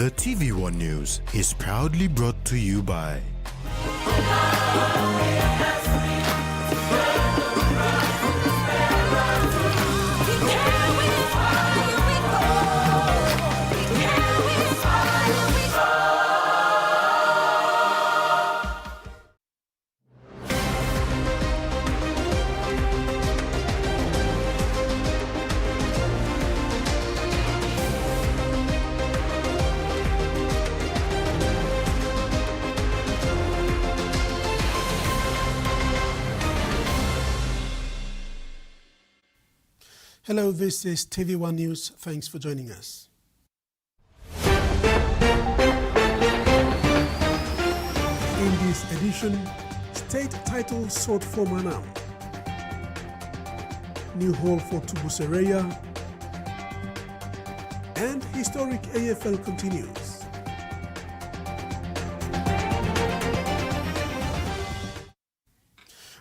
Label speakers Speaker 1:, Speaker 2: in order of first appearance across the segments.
Speaker 1: The TVWAN News is proudly brought to you by
Speaker 2: Hello, this is TVWAN News. Thanks for joining us. In this edition, state title sought for Manam, new hall for Tubusereya, and historic AFL continues.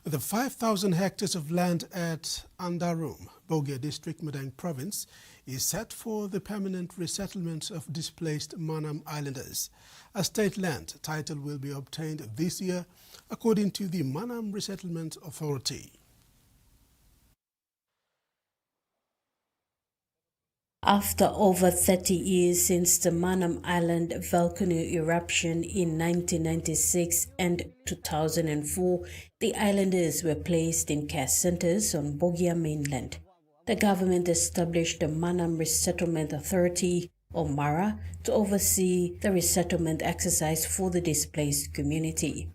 Speaker 2: The 5,000 hectares of land at Andarum, Bogia District, Madang Province, is set for the permanent resettlement of displaced Manam Islanders. A state land title will be obtained this year, according to the Manam Resettlement Authority.
Speaker 3: After over 30 years since the Manam Island volcano eruption in 1996 and 2004, the islanders were placed in care centers on Bogia mainland. The government established the Manam Resettlement Authority, or MARA, to oversee the resettlement exercise for the displaced community.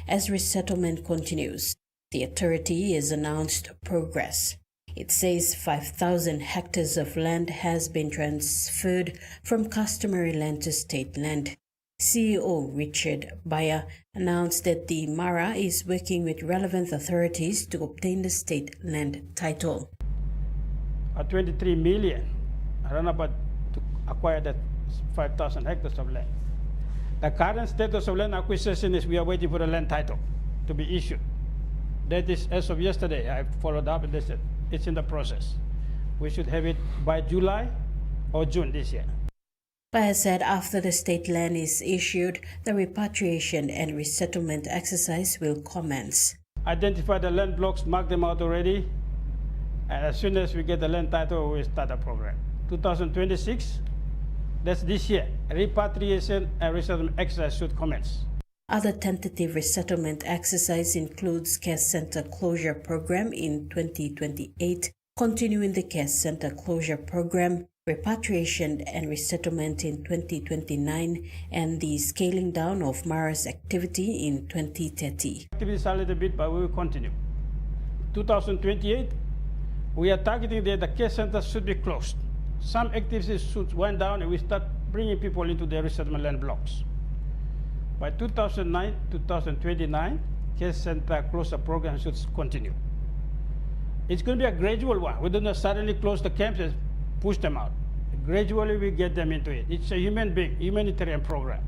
Speaker 3: As resettlement continues, the authority has announced progress. It says 5,000 hectares of land has been transferred from customary land to state land. CEO Richard Bayer announced that the MARA is working with relevant authorities to obtain the state land title.
Speaker 4: 23 million runabout to acquire that 5,000 hectares of land. The current status of land acquisition is we are waiting for the land title to be issued. That is, as of yesterday, I followed up and they said it's in the process. We should have it by July or June this year.
Speaker 3: Bayer said after the state land is issued, the repatriation and resettlement exercise will commence.
Speaker 4: Identify the land blocks, mark them out already, and as soon as we get the land title, we start the program. 2026, that's this year. Repatriation and resettlement exercise should commence.
Speaker 3: Other tentative resettlement exercise includes care center closure program in 2028, continuing the care center closure program, repatriation and resettlement in 2029, and the scaling down of MARA's activity in 2030.
Speaker 4: Activities a little bit, but we will continue. 2028, we are targeting that the care centers should be closed. Some activities should wind down and we start bringing people into the resettlement land blocks. By 2029, care center closure program should continue. It's going to be a gradual one. We don't suddenly close the camps and push them out. Gradually, we get them into it. It's a humanitarian program.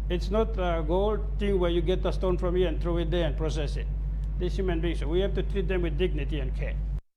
Speaker 4: It's not a gold thing where you get a stone from here and throw it there and process it. These human beings, so we have to treat them with dignity and care.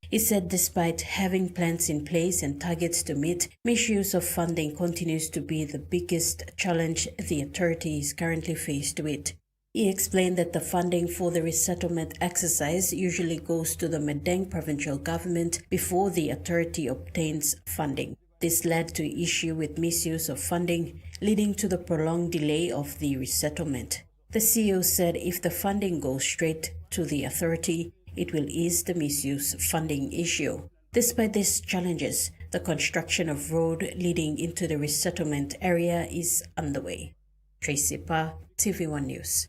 Speaker 3: He said despite having plans in place and targets to meet, misuse of funding continues to be the biggest challenge the authority is currently faced with. He explained that the funding for the resettlement exercise usually goes to the Madang provincial government before the authority obtains funding. This led to issue with misuse of funding, leading to the prolonged delay of the resettlement. The CEO said if the funding goes straight to the authority, it will ease the misuse funding issue. Despite these challenges, the construction of road leading into the resettlement area is underway. Tracy Pa, TVWAN News.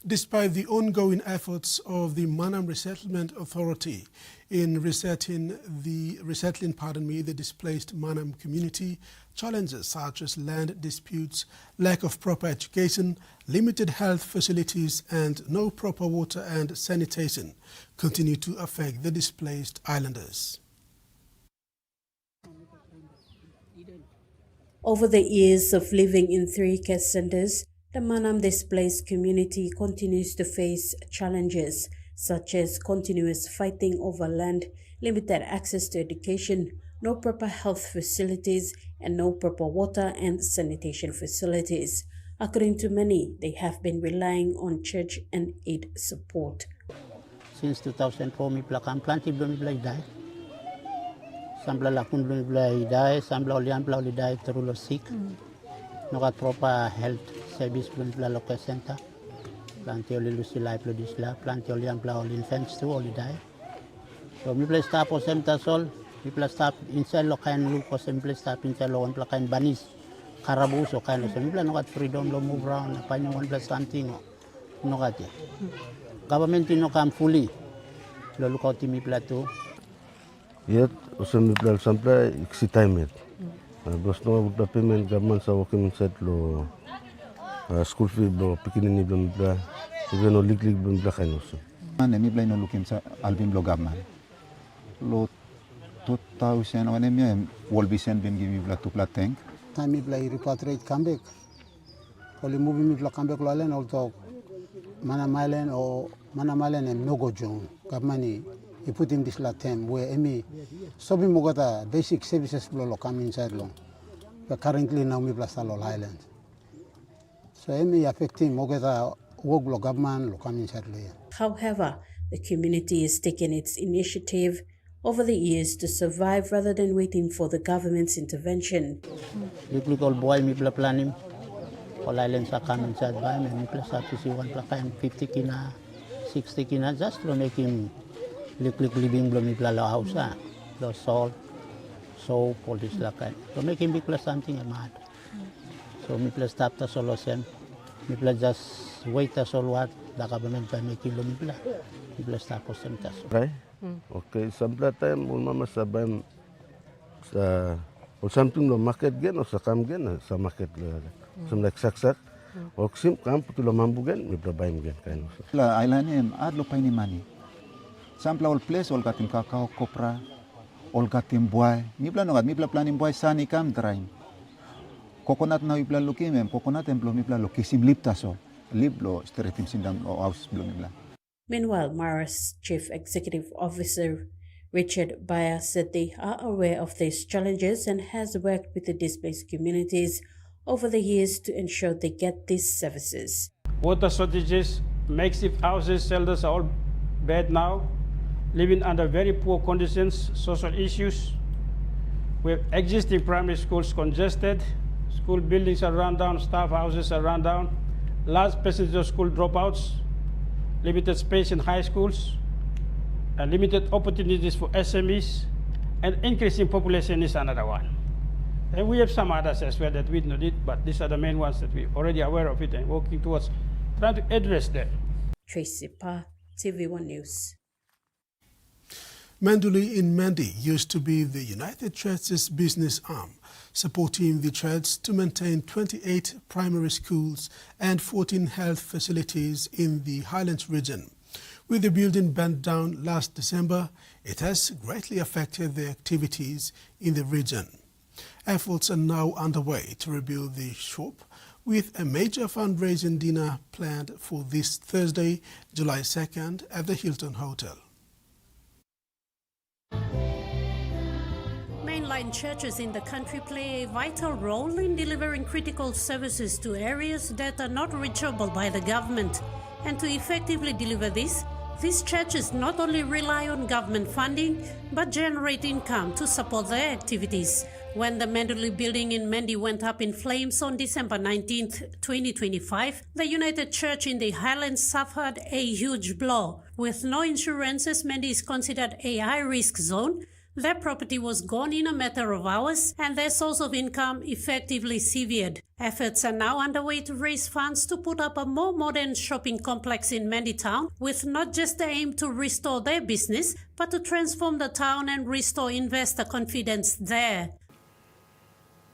Speaker 2: Despite the ongoing efforts of the Manam Resettlement Authority in resettling the displaced Manam community, challenges such as land disputes, lack of proper education, limited health facilities, and no proper water and sanitation continue to affect the displaced islanders.
Speaker 3: Over the years of living in 3 care centers, the Manam displaced community continues to face challenges such as continuous fighting over land, limited access to education, no proper health facilities, and no proper water and sanitation facilities. According to many, they have been relying on church and aid support.
Speaker 5: Since 2004, mi plakam planti belum mi die. Sambla lakun belum die, sambla olian belum die terus sick. No got proper health service belum local center. Planti oli lusi lai plodisla, planti olian belum infants too oli die. So mi play stop or sem tasol, mi play stop inside lokain look or sem play stop inside lokain plakain banis. Karabus or kind of sem play no got freedom to move around, apanya one plus something no got it. Government no come fully. Lo look out mi plateau.
Speaker 6: Yet, osem mi sampai iksi time it. Bos no buta payment government sa working set lo school fee lo pikinin ni belum bla. Even no lig belum bla kain oso.
Speaker 7: Ane mi no looking sa album lo government. Lo 2000 ane mi will be sent bin give me bla to tank.
Speaker 5: Time mi repatriate come back. Only movie mi come back lo alen also Manamalen or Manamalen and Nogo Jong. Government he put in this time where Emi Sobi Mogata basic services lo come inside long. But currently now we plus all island. So Emi affecting Mogata work lo government lo come inside lo.
Speaker 3: However, the community has taken its initiative over the years to survive rather than waiting for the government's intervention.
Speaker 5: Little boy mi plan him. All islands are coming inside by me. Mi plus up to see one plan 50 kina, 60 kina just to make him living blow mi plus house the salt, soap, all this lakan. To make him big plus something mad. So mi plus tap the solo sem. Mi plus just wait the sol what the government by making lo mi plus tap for sem tas.
Speaker 6: Right? Okay, sampai time ulama sabam sa or something lo market gen or sa kam gen sa market lo. Some like sak. Oksim kam putulo mambu gen mi prabaim gen kain.
Speaker 7: La island em ad lo paini mani. Sampla all place all gatim kakao kopra, all gatim buai. Mi plan no gat mi planin buai sani kam drain. Coconut na ibla lukim em coconut em blo mi plan lo kisim liptaso. Liblo steretim sindam o house blo mi plan.
Speaker 3: Meanwhile, Mara's Chief Executive Officer Richard Bayer said they are aware of these challenges and has worked with the displaced communities over the years to ensure they get these services.
Speaker 4: Water shortages, makeshift houses, shelters are all bad now, living under very poor conditions, social issues. We have existing primary schools congested, school buildings are run down, staff houses are run down, large percentage of school dropouts, limited space in high schools, limited opportunities for SMEs, and increasing population is another one. And we have some others as well that we know it, but these are the main ones that we're already aware of it and working towards trying to address them.
Speaker 3: Tracy Pa, TVWAN News.
Speaker 2: Manduli in Mandi used to be the United Church's business arm, supporting the church to maintain 28 primary schools and 14 health facilities in the Highlands region. With the building burnt down last December, it has greatly affected the activities in the region. Efforts are now underway to rebuild the shop, with a major fundraising dinner planned for this Thursday, July 2nd at the Hilton Hotel.
Speaker 3: Mainline churches in the country play a vital role in delivering critical services to areas that are not reachable by the government. And to effectively deliver this, these churches not only rely on government funding, but generate income to support their activities. When the Manduli building in Mandi went up in flames on December 19, 2025, the United Church in the Highlands suffered a huge blow. With no insurance, as Mandi is considered a high-risk zone, their property was gone in a matter of hours and their source of income effectively severed. Efforts are now underway to raise funds to put up a more modern shopping complex in Mandi town, with not just the aim to restore their business, but to transform the town and restore investor confidence there.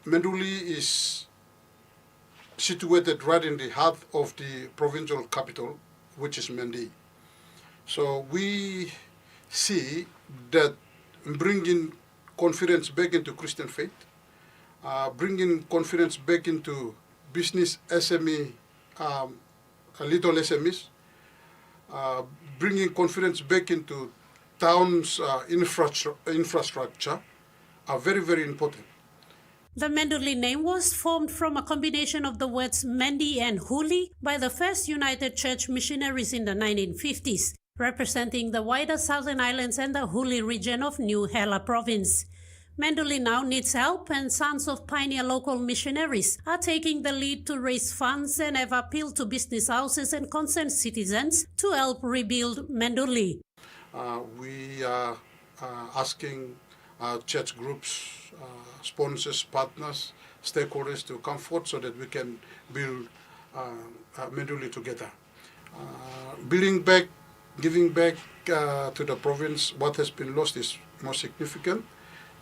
Speaker 8: Manduli is situated right in the heart of the provincial capital, which is Mandi. So we see that bringing confidence back into Christian faith, bringing confidence back into business SME, little SMEs, bringing confidence back into town's infrastructure, are very, very important.
Speaker 3: The Menduli name was formed from a combination of the words Mendi and Huli by the first United Church missionaries in the 1950s, representing the wider Southern Islands and the Huli region of New Hela province. Menduli now needs help, and Sons of Pioneer local missionaries are taking the lead to raise funds and have appealed to business houses and concerned citizens to help rebuild Menduli.
Speaker 8: We are asking church groups, sponsors, partners, stakeholders to come forward so that we can build Menduli together. Building back, giving back to the province what has been lost is more significant.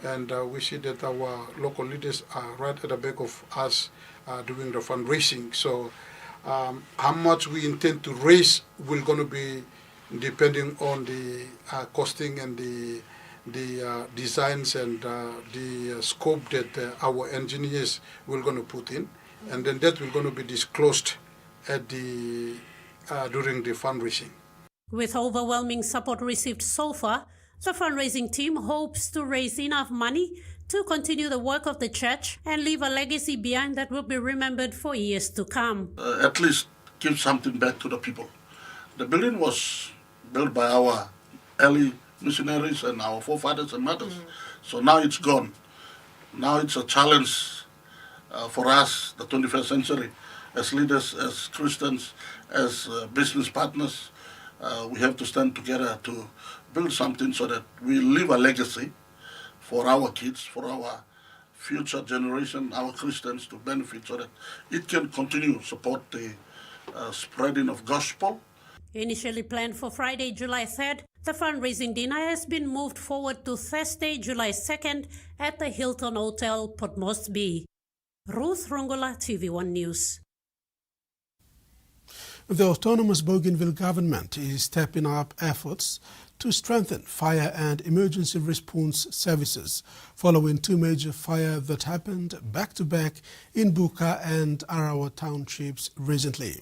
Speaker 8: And we see that our local leaders are right at the back of us doing the fundraising. So how much we intend to raise will going to be depending on the costing and the designs and the scope that our engineers will going to put in. And then that will going to be disclosed at the during the fundraising.
Speaker 3: With overwhelming support received so far, the fundraising team hopes to raise enough money to continue the work of the church and leave a legacy behind that will be remembered for years to come.
Speaker 9: At least give something back to the people. The building was built by our early missionaries and our forefathers and mothers. So now it's gone. Now it's a challenge for us, the 21st century, as leaders, as Christians, as business partners. We have to stand together to build something so that we leave a legacy for our kids, for our future generation, our Christians to benefit so that it can continue to support the spreading of gospel.
Speaker 3: Initially planned for Friday, July 3rd, the fundraising dinner has been moved forward to Thursday, July 2nd at the Hilton Hotel, Port Moresby. Ruth Rongola, TVWAN News.
Speaker 2: The autonomous Bougainville government is stepping up efforts to strengthen fire and emergency response services following two major fires that happened back-to-back in Buka and Arawa townships recently.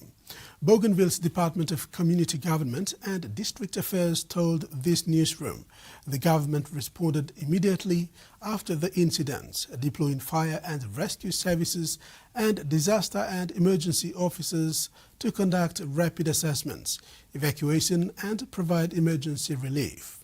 Speaker 2: Bougainville's Department of Community Government and District Affairs told this newsroom the government responded immediately after the incidents, deploying fire and rescue services and disaster and emergency officers to conduct rapid assessments, evacuation and provide emergency relief.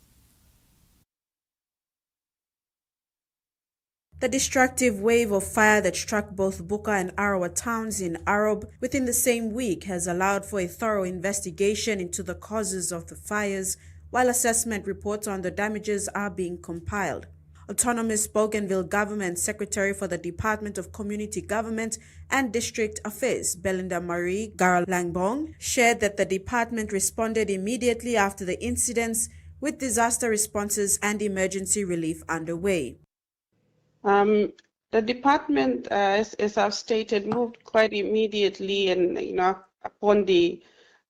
Speaker 10: The destructive wave of fire that struck both Buka and Arawa towns in Arab within the same week has allowed for a thorough investigation into the causes of the fires, while assessment reports on the damages are being compiled. Autonomous Bougainville Government Secretary for the Department of Community Government and District Affairs, Belinda Marie Garalangbong, shared that the department responded immediately after the incidents with disaster responses and emergency relief underway.
Speaker 11: The department, as I've stated, moved quite immediately, and upon the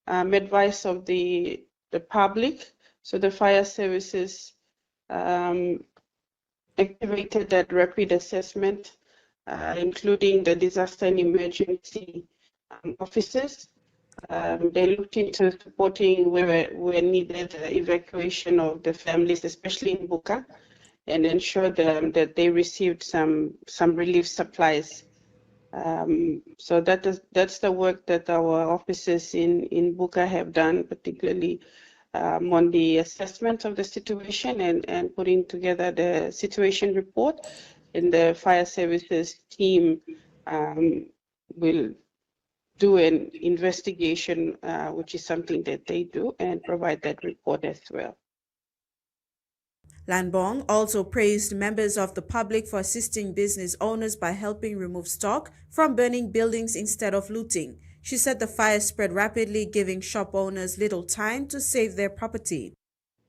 Speaker 11: advice of the public. So the fire services activated that rapid assessment, including the disaster and emergency officers. They looked into supporting where needed evacuation of the families, especially in Buka, and ensured that they received some relief supplies. So that's the work that our officers in Buka have done, particularly on the assessment of the situation and putting together the situation report. And the fire services team will do an investigation, which is something that they do, and provide that report as well.
Speaker 10: Lanbong also praised members of the public for assisting business owners by helping remove stock from burning buildings instead of looting. She said the fire spread rapidly, giving shop owners little time to save their property.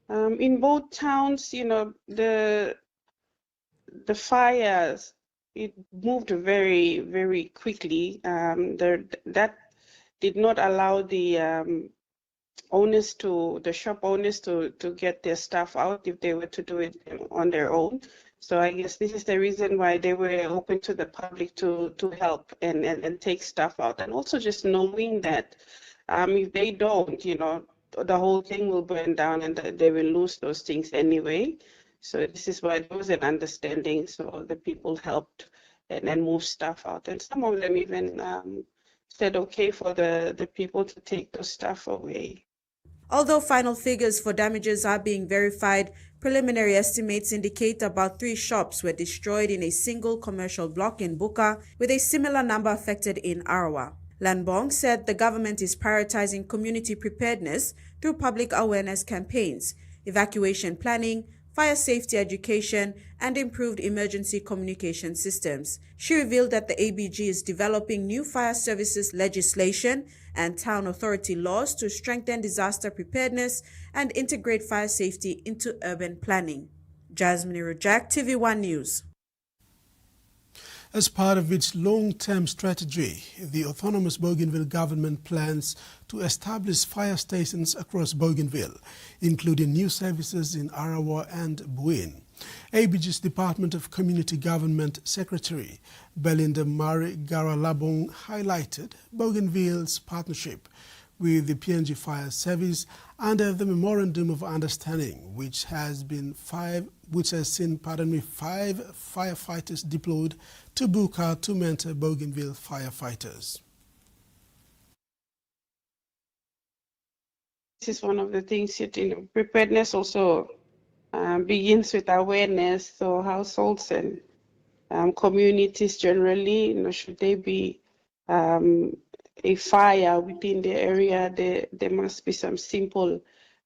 Speaker 11: In both towns, the fires, it moved very, very quickly. That did not allow the shop owners to get their stuff out if they were to do it on their own. So I guess this is the reason why they were open to the public to help and take stuff out. And also just knowing that if they don't, the whole thing will burn down and they will lose those things anyway. So this is why there was an understanding. So the people helped and then move stuff out. And some of them even said okay for the people to take the stuff away.
Speaker 10: Although final figures for damages are being verified, preliminary estimates indicate about 3 shops were destroyed in a single commercial block in Buka, with a similar number affected in Arawa. Lanbong said the government is prioritizing community preparedness through public awareness campaigns, evacuation planning, fire safety education, and improved emergency communication systems. She revealed that the ABG is developing new fire services legislation and town authority laws to strengthen disaster preparedness and integrate fire safety into urban planning. Jasmine Rojak, TVWAN News.
Speaker 2: As part of its long-term strategy, the autonomous Bougainville government plans to establish fire stations across Bougainville, including new services in Arawa and Buin. ABG's Department of Community Government Secretary Belinda Mari Garalabong highlighted Bougainville's partnership with the PNG Fire Service under the Memorandum of Understanding, which has seen 5 firefighters deployed to Buka to mentor Bougainville firefighters.
Speaker 11: This is one of the things that, preparedness also begins with awareness. So households and communities generally, should there be a fire within the area, there must be some simple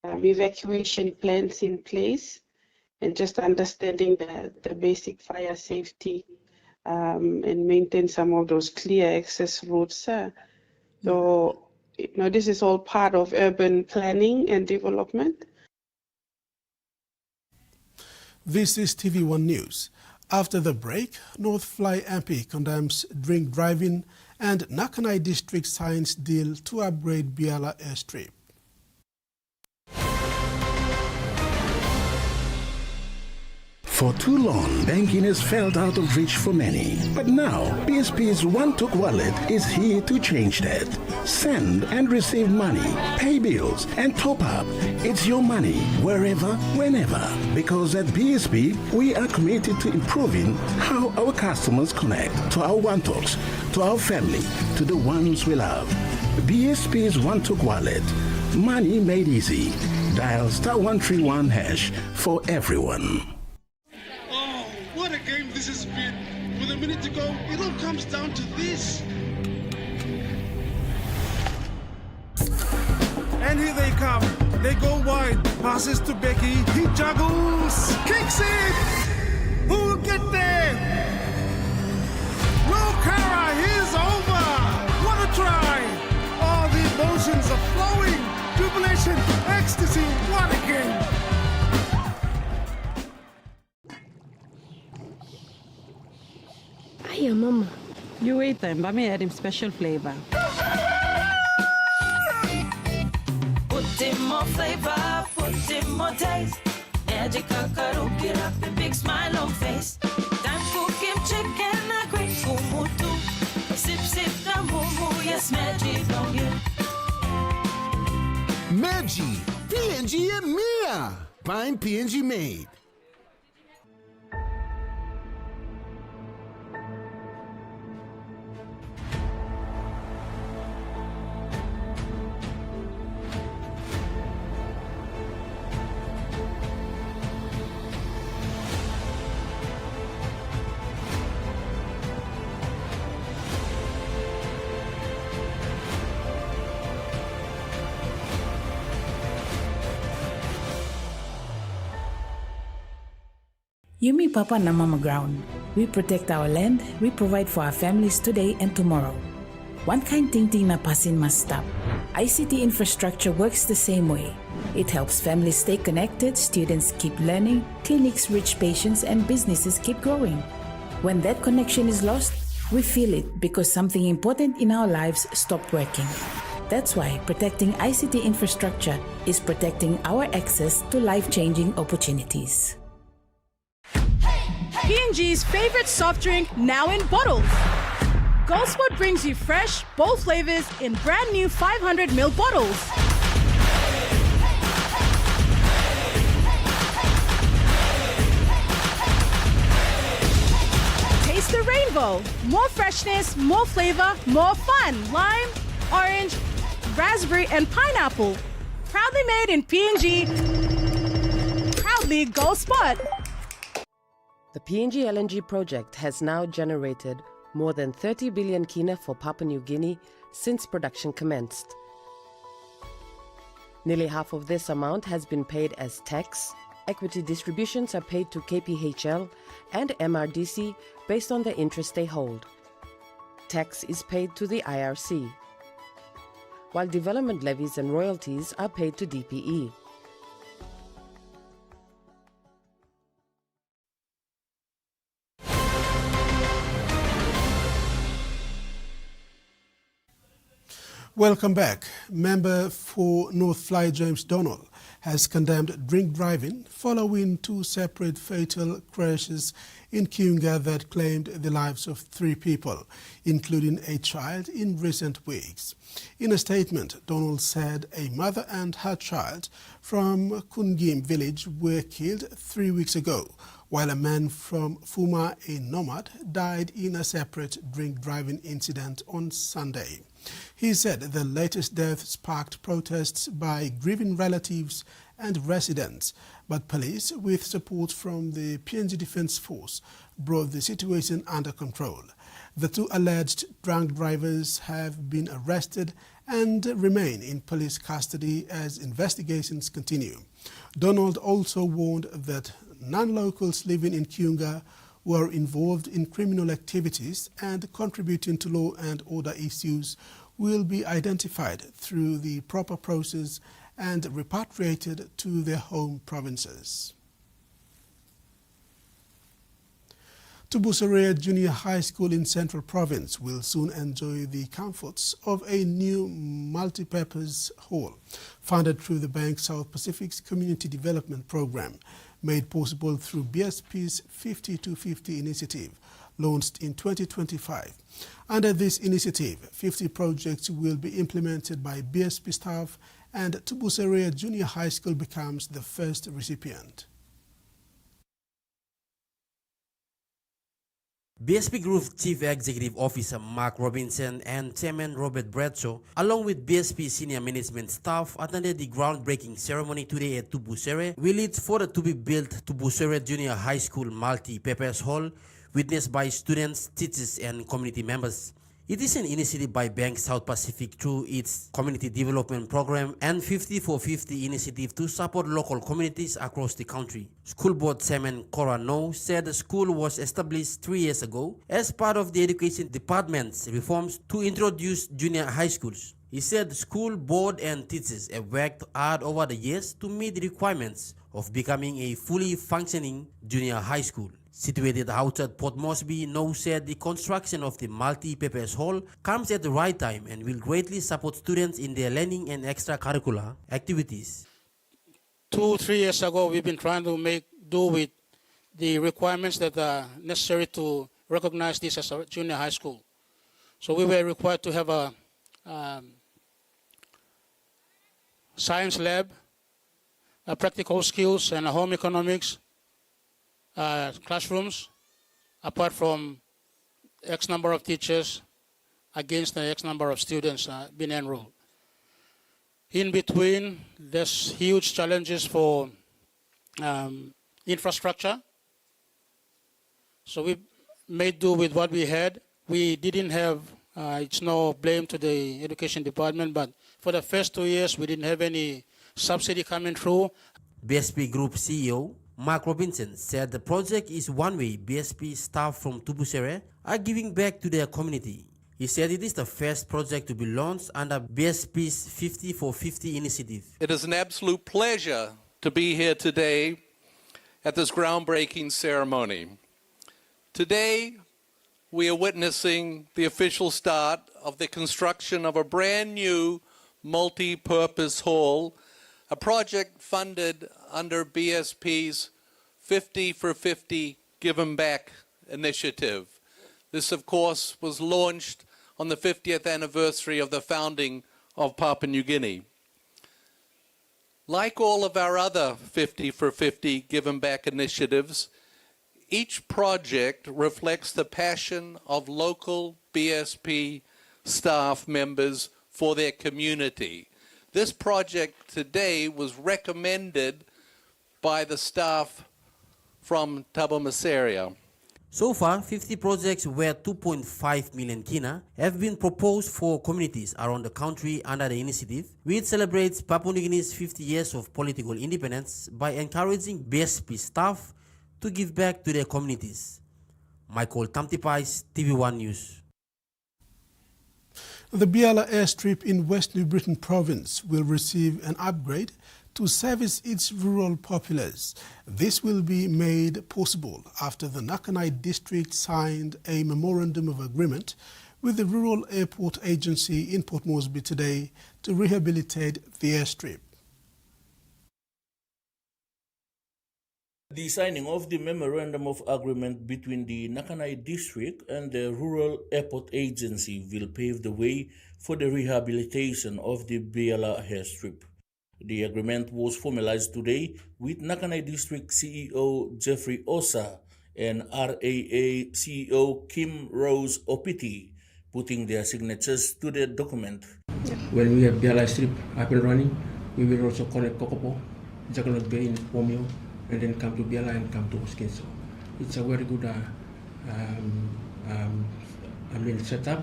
Speaker 11: evacuation plans in place, and just understanding the basic fire safety and maintain some of those clear access routes. So, this is all part of urban planning and development.
Speaker 2: This is TV1 News. After the break, North Fly MP condemns drink driving and Nakanai District signs deal to upgrade Biala airstrip.
Speaker 12: For too long, banking has felt out of reach for many. But now, BSP's One-Took wallet is here to change that. Send and receive money, pay bills, and top up. It's your money, wherever, whenever. Because at BSP, we are committed to improving how our customers connect to our One-Tooks, to our family, to the ones we love. BSP's One-Took wallet. Money made easy. Dial *131# for everyone.
Speaker 13: What a game this has been. With a minute to go, it all comes down to this. And here they come. They go wide. Passes to Becky. He juggles. Kicks it. Who will get there? No Cara. He's over. What a try. All the emotions are flowing. Jubilation. Ecstasy. What a game.
Speaker 14: Hiya, Mama.
Speaker 15: You wait then, but me add him special flavor.
Speaker 16: Put in more flavor, put in more taste. Magical karaoke rap a big smile on face. Time cooking chicken, a great kumutu. Sip, sip, the moo yes, magic on you.
Speaker 17: Maggi, PNG and Mia. Find PNG made.
Speaker 18: Yumi Papa na Mama Ground. We protect our land, we provide for our families today and tomorrow. One kind thinking na pasin must stop. ICT infrastructure works the same way. It helps families stay connected, students keep learning, clinics reach patients, and businesses keep growing. When that connection is lost, we feel it because something important in our lives stopped working. That's why protecting ICT infrastructure is protecting our access to life-changing opportunities.
Speaker 19: P&G's favorite soft drink now in bottles. Goldsport brings you fresh, bold flavors in brand new 500ml bottles. Mango. More freshness, more flavor, more fun. Lime, orange, raspberry, and pineapple. Proudly made in PNG. Proudly Go Spot.
Speaker 14: The PNG LNG project has now generated more than 30 billion kina for Papua New Guinea since production commenced. Nearly half of this amount has been paid as tax. Equity distributions are paid to KPHL and MRDC based on the interest they hold. Tax is paid to the IRC, while development levies and royalties are paid to DPE.
Speaker 2: Welcome back. Member for North Fly James Donald has condemned drink driving following two separate fatal crashes in Kiunga that claimed the lives of 3 people, including a child, in recent weeks. In a statement, Donald said a mother and her child from Kungim village were killed 3 weeks ago, while a man from Fuma, a nomad, died in a separate drink driving incident on Sunday. He said the latest death sparked protests by grieving relatives and residents, but police, with support from the PNG Defence Force, brought the situation under control. The 2 alleged drunk drivers have been arrested and remain in police custody as investigations continue. Donald also warned that non-locals living in Kiunga were involved in criminal activities and contributing to law and order issues will be identified through the proper process and repatriated to their home provinces. Tubuserea Junior High School in Central Province will soon enjoy the comforts of a new multi-purpose hall funded through the Bank South Pacific's Community Development Program, made possible through BSP's 50-50 initiative, launched in 2025. Under this initiative, 50 projects will be implemented by BSP staff, and Tubuserea Junior High School becomes the first recipient.
Speaker 20: BSP Group Chief Executive Officer Mark Robinson and Chairman Robert Bradshaw, along with BSP senior management staff, attended the groundbreaking ceremony today at Tubuserea, will lead for the to-be-built Tubuserea Junior High School multi-purpose hall, witnessed by students, teachers, and community members. It is an initiative by Bank South Pacific through its Community Development Program and 50-for-50 initiative to support local communities across the country. School Board Chairman Cora No said the school was established 3 years ago as part of the Education Department's reforms to introduce junior high schools. He said the school board and teachers have worked hard over the years to meet the requirements of becoming a fully functioning junior high school. Situated outside Port Moresby, No said the construction of the multi-purpose hall comes at the right time and will greatly support students in their learning and extracurricular activities.
Speaker 21: 2-3 years ago, we've been trying to make do with the requirements that are necessary to recognize this as a junior high school. So we were required to have a science lab, practical skills, and a home economics classrooms, apart from X number of teachers against the X number of students being enrolled. In between, there's huge challenges for infrastructure. So we made do with what we had. We didn't have, it's no blame to the Education Department, but for the first 2 years, we didn't have any subsidy coming through.
Speaker 20: BSP Group CEO Mark Robinson said the project is one way BSP staff from Tubuserea are giving back to their community. He said it is the first project to be launched under BSP's 50-for-50 initiative.
Speaker 22: It is an absolute pleasure to be here today at this groundbreaking ceremony. Today, we are witnessing the official start of the construction of a brand new multi-purpose hall, a project funded under BSP's 50-for-50 Give 'em Back initiative. This, of course, was launched on the 50th anniversary of the founding of Papua New Guinea. Like all of our other 50-for-50 Give 'em Back initiatives, each project reflects the passion of local BSP staff members for their community. This project today was recommended by the staff from Tabamaseria.
Speaker 20: So far, 50 projects worth 2.5 million kina have been proposed for communities around the country under the initiative, which celebrates Papua New Guinea's 50 years of political independence by encouraging BSP staff to give back to their communities. Michael Tamtipais, TV1 News.
Speaker 2: The Biala airstrip in West New Britain province will receive an upgrade to service its rural populace. This will be made possible after the Nakanai district signed a memorandum of agreement with the Rural Airport Agency in Port Moresby today to rehabilitate the airstrip.
Speaker 1: The signing of the Memorandum of Agreement between the Nakanai District and the Rural Airport Agency will pave the way for the rehabilitation of the Biala airstrip. The agreement was formalized today with Nakanai District CEO Jeffrey Osa and RAA CEO Kim Rose Opiti putting their signatures to the document.
Speaker 5: When we have Biala strip up and running, we will also connect Kokopo, Jagalot Bay in Pomio, and then come to Biala and come to Hoskinso. It's a very good setup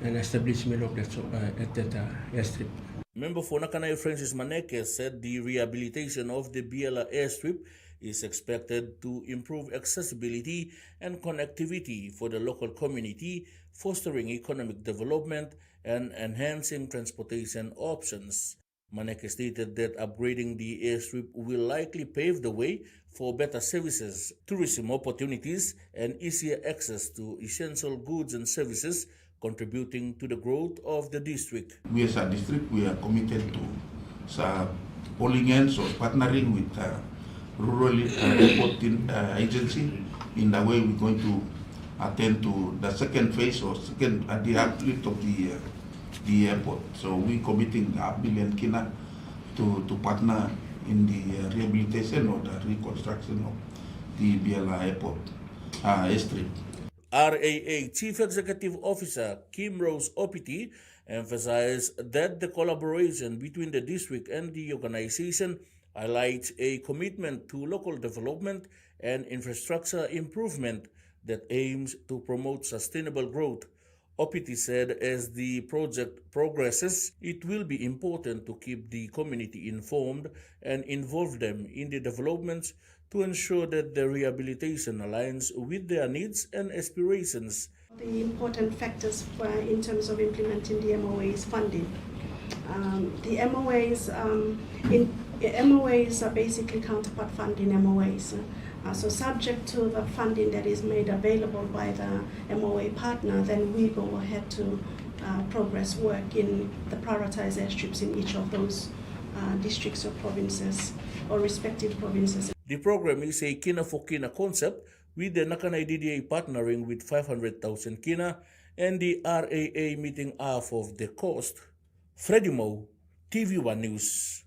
Speaker 5: and establishment of that airstrip.
Speaker 1: Member for Nakanai Francis Maneke said the rehabilitation of the Biala airstrip is expected to improve accessibility and connectivity for the local community, fostering economic development and enhancing transportation options. Maneke stated that upgrading the airstrip will likely pave the way for better services, tourism opportunities, and easier access to essential goods and services, contributing to the growth of the district.
Speaker 23: We as a district, we are committed to holding hands or partnering with Rural Airport Agency in the way we're going to attend to the second phase or the uplift of the airport. So we're committing $500 million kina to partner in the rehabilitation or the reconstruction of the Biala Airport airstrip.
Speaker 1: RAA Chief Executive Officer Kim Rose Opiti emphasized that the collaboration between the district and the organization highlights a commitment to local development and infrastructure improvement that aims to promote sustainable growth. Opiti said as the project progresses, it will be important to keep the community informed and involve them in the developments to ensure that the rehabilitation aligns with their needs and aspirations.
Speaker 24: The important factors in terms of implementing the MOA is funding. The MOAs are basically counterpart funding MOAs. So subject to the funding that is made available by the MOA partner, then we go ahead to progress work in the prioritized airstrips in each of those districts or provinces or respective provinces.
Speaker 1: The program is a Kina for Kina concept, with the Nakanai DDA partnering with 500,000 kina and the RAA meeting half of the cost. Freddie Moe, TV1 News.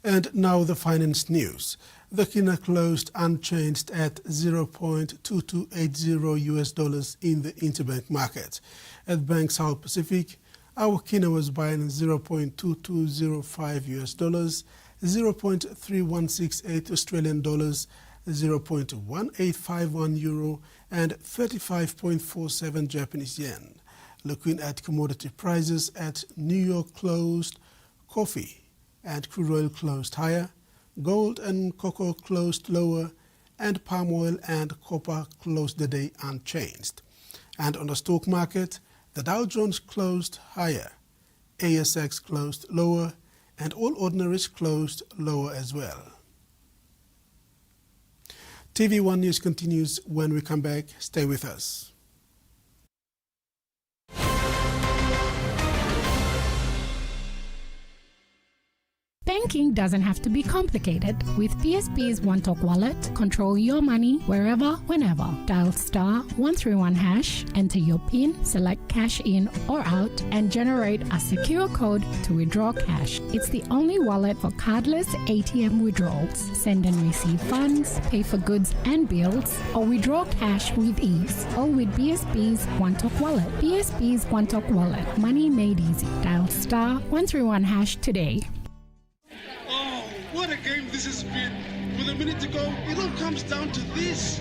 Speaker 2: And now the finance news. The kina closed unchanged at $0.2280 in the interbank market. At Bank South Pacific, our kina was buying $0.2205, 0.3168 Australian dollars, 0.1851 euro, and 35.47 Japanese yen. Looking at commodity prices at New York closed, coffee and crude oil closed higher, gold and cocoa closed lower, and palm oil and copper closed the day unchanged. And on the stock market, the Dow Jones closed higher, ASX closed lower, and all ordinaries closed lower as well. TV1 News continues when we come back. Stay with us.
Speaker 25: Banking
Speaker 4: Banking doesn't have to be complicated. With PSP's One Talk Wallet, control your money wherever, whenever. Dial *131#, enter your PIN, select cash in or out, and generate a secure code to withdraw cash. It's the only wallet for cardless ATM withdrawals. Send and receive funds, pay for goods and bills, or withdraw cash with ease. All with BSP's One Talk Wallet. BSP's One Talk Wallet. Money made easy. Dial *131# today.
Speaker 13: Oh, what a game this has been. With a minute to go, it all comes down to this.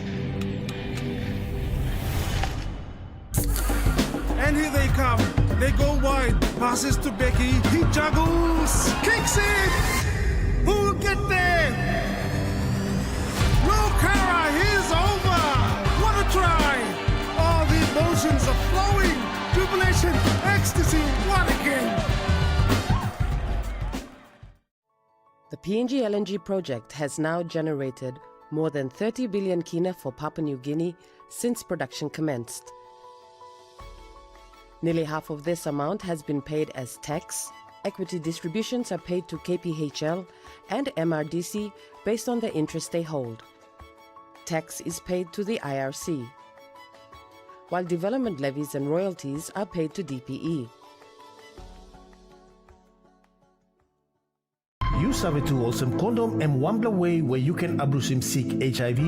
Speaker 13: And here they come. They go wide. Passes to Becky. He juggles. Kicks it. Who'll get there? No Cara. He's over. What a try. All the emotions are flowing. Jubilation. Ecstasy. What a game.
Speaker 14: The PNG LNG project has now generated more than 30 billion kina for Papua New Guinea since production commenced. Nearly half of this amount has been paid as tax. Equity distributions are paid to KPHL and MRDC based on the interest they hold. Tax is paid to the IRC, while development levies and royalties are paid to DPE.
Speaker 6: Use have to awesome condom and one way where you can abuse him sick HIV,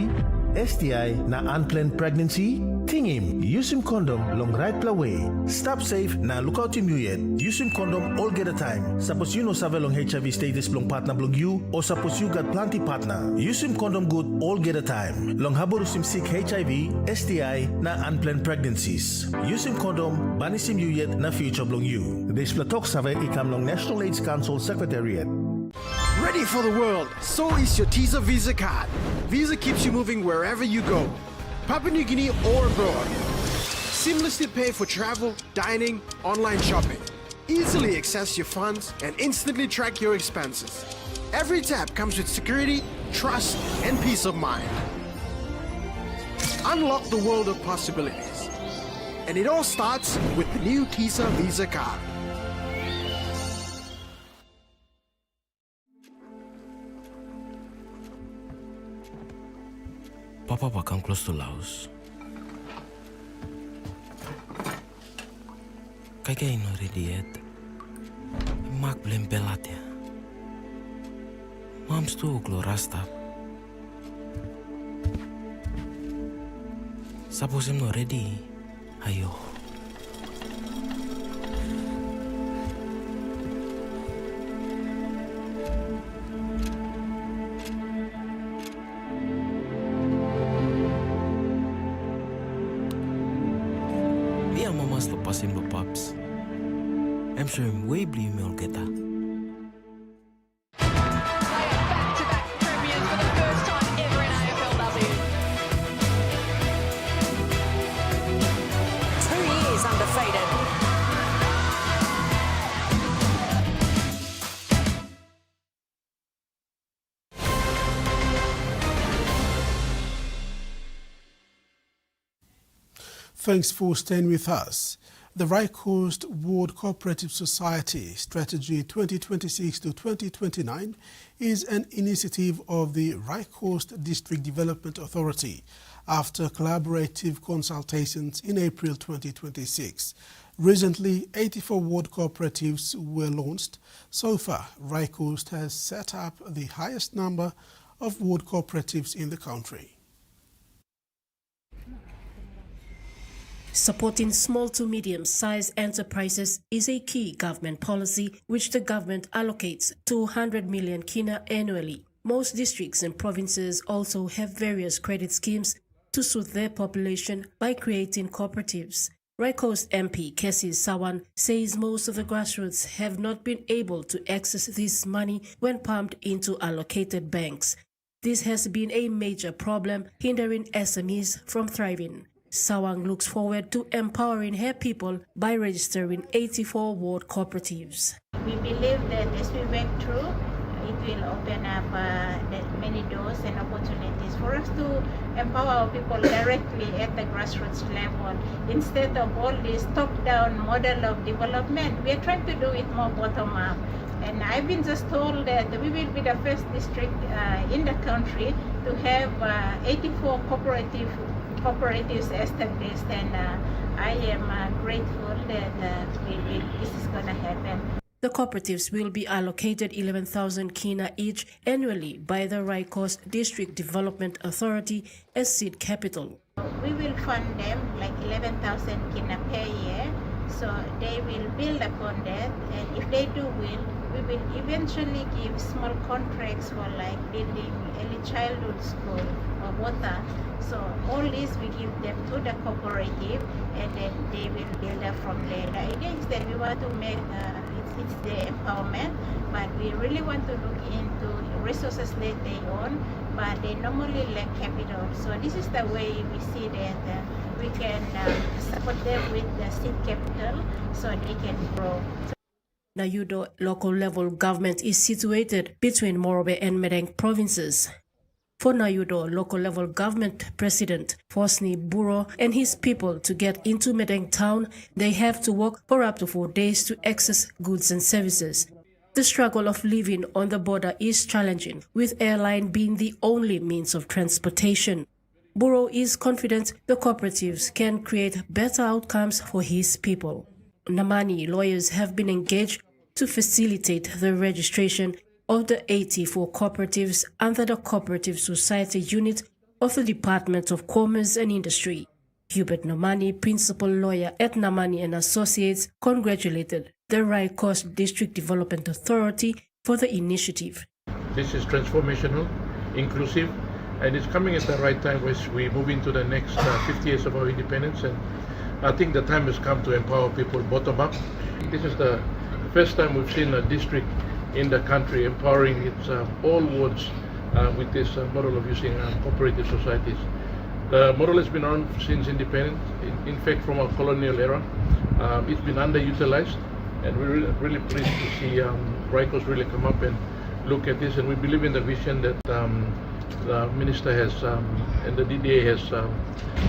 Speaker 6: STI na unplanned pregnancy. Ting him, use him condom long right way. Stop safe na look out him you yet. Use him condom all get a time. Suppose you know save long HIV status long partner blog you or suppose you got plenty partner. Use him condom good all get a time. Long haborus him sick HIV, STI na unplanned pregnancies. Use him condom banish him you yet na future blog you. This platok save ikam long National AIDS Council Secretariat.
Speaker 7: Ready for the world, so is your TISA Visa card. Visa keeps you moving wherever you go, Papua New Guinea or abroad. Seamlessly pay for travel, dining, online shopping. Easily access your funds and instantly track your expenses. Every tap comes with security, trust, and peace of mind. Unlock the world of possibilities. And it all starts with the new TISA Visa card.
Speaker 8: Papa will come close to Laos. Kaya no ready yet. Mak blame Belatia. Mom's too glorasta. Suppose him no ready. Ayo. Lepas him the pups. I'm sure him way blue meal get that.
Speaker 25: Back-to-back premiers for the first time ever in AFLW. 2 years undefeated.
Speaker 2: Thanks for staying with us. The Right Coast Ward Cooperative Society Strategy 2026 to 2029 is an initiative of the Right Coast District Development Authority after collaborative consultations in April 2026. Recently, 84 ward cooperatives were launched. So far, Right Coast has set up the highest number of ward cooperatives in the country.
Speaker 26: Supporting small to medium-sized enterprises is a key government policy which the government allocates 200 million kina annually. Most districts and provinces also have various credit schemes to suit their population by creating cooperatives. Right Coast MP Kessie Sawan says most of the grassroots have not been able to access this money when pumped into allocated banks. This has been a major problem hindering SMEs from thriving. Sawang looks forward to empowering her people by registering 84 ward cooperatives.
Speaker 27: We believe that as we work through, it will open up many doors and opportunities for us to empower our people directly at the grassroots level. Instead of all this top-down model of development, we are trying to do it more bottom-up. And I've been just told that we will be the first district in the country to have 84 cooperatives established, and I am grateful that this is going to happen.
Speaker 26: The cooperatives will be allocated 11,000 kina each annually by the Raikos District Development Authority as seed capital.
Speaker 27: We will fund them like 11,000 kina per year, so they will build upon that, and if they do well, we will eventually give small contracts for like building early childhood school or water. So all this we give them to the cooperative, and then they will build up from there. The idea is that we want to make it's the empowerment, but we really want to look into resources that they own, but they normally lack capital. So this is the way we see that we can support them with the seed capital so they can grow.
Speaker 26: Nayudo local level government is situated between Morobe and Medang provinces. For Nayudo local level government president Fosni Buro and his people to get into Medang town, they have to walk for up to 4 days to access goods and services. The struggle of living on the border is challenging, with airline being the only means of transportation. Buro is confident the cooperatives can create better outcomes for his people. Namani lawyers have been engaged to facilitate the registration of the 84 cooperatives under the Cooperative Society Unit of the Department of Commerce and Industry. Hubert Namani, principal lawyer at Namani and Associates, congratulated the Raikos District Development Authority for the initiative.
Speaker 3: This is transformational, inclusive, and it's coming at the right time as we move into the next 50 years of our independence, and I think the time has come to empower people bottom up. This is the first time we've seen a district in the country empowering its all wards with this model of using cooperative societies. The model has been around since independence, in fact from our colonial era. It's been underutilized, and we're really pleased to see Raikos really come up and look at this, and we believe in the vision that the minister has and the DDA has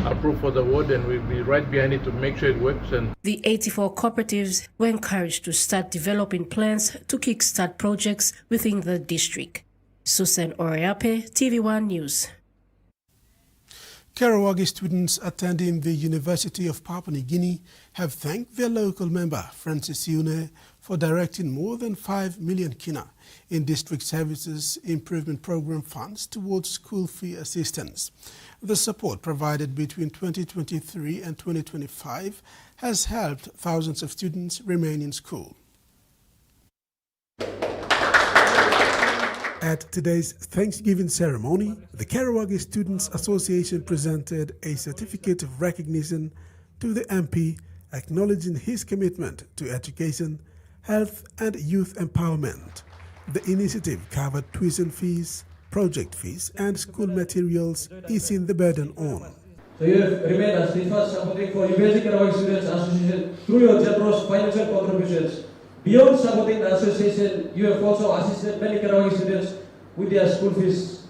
Speaker 3: approved for the ward, and we'll be right behind it to make sure it works. And
Speaker 26: the 84 cooperatives were encouraged to start developing plans to kickstart projects within the district. Susan Oreape, TVWAN News.
Speaker 2: Karawagi students attending the University of Papua New Guinea have thanked their local member, Francis Yune, for directing more than 5 million kina in district services improvement program funds towards school fee assistance. The support provided between 2023 and 2025 has helped thousands of students remain in school. At today's Thanksgiving ceremony, the Karawagi Students Association presented a certificate of recognition to the MP, acknowledging his commitment to education, health and youth empowerment. The initiative covered tuition fees, project fees and school materials, easing the burden on.
Speaker 9: So you have remained as the first supporting for University Karawagi Students Association through your generous financial contributions. Beyond supporting the association, you have also assisted many Karawagi students with their school fees,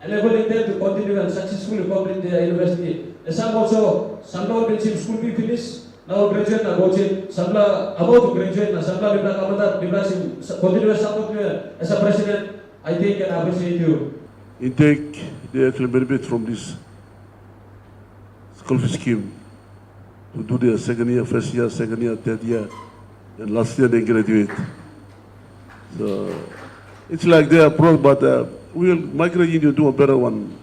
Speaker 9: enabling them to continue and successfully complete their university. Some also, some now been school fee finished, now graduate na coaching, some about to graduate na some libra kamata libra continuous support as a president. I think and appreciate you.
Speaker 10: Intake, they actually benefit from this school fee scheme to do their second year, first year, second year, third year. And last year they graduate. So it's like they are pro, but we'll migrate into do a better one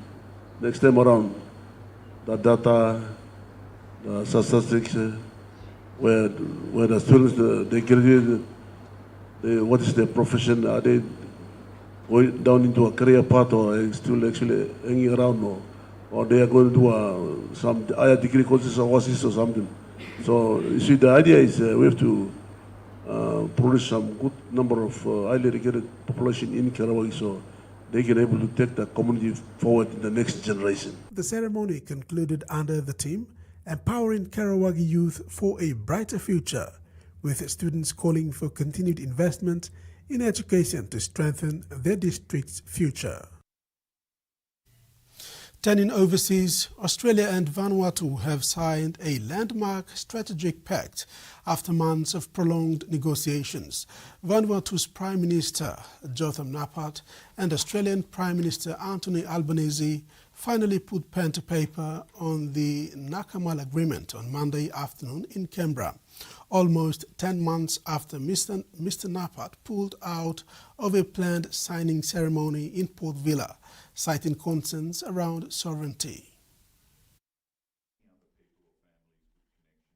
Speaker 10: next time around. The data, the statistics, where the students they graduate, what is their profession? Are they going down into a career path, or are they still actually hanging around, or they are going to do some higher degree courses or courses or something? So you see, the idea is we have to produce some good number of highly educated population in Karawagi so they can able to take the community forward in the next generation.
Speaker 2: The ceremony concluded under the theme, Empowering Karawagi Youth for a Brighter Future, with students calling for continued investment in education to strengthen their district's future. Turning overseas, Australia and Vanuatu have signed a landmark strategic pact after months of prolonged negotiations. Vanuatu's Prime Minister Jotham Napat and Australian Prime Minister Anthony Albanese finally put pen to paper on the Nakamal Agreement on Monday afternoon in Canberra, almost 10 months after Mr. Napat pulled out of a planned signing ceremony in Port Vila, citing concerns around sovereignty.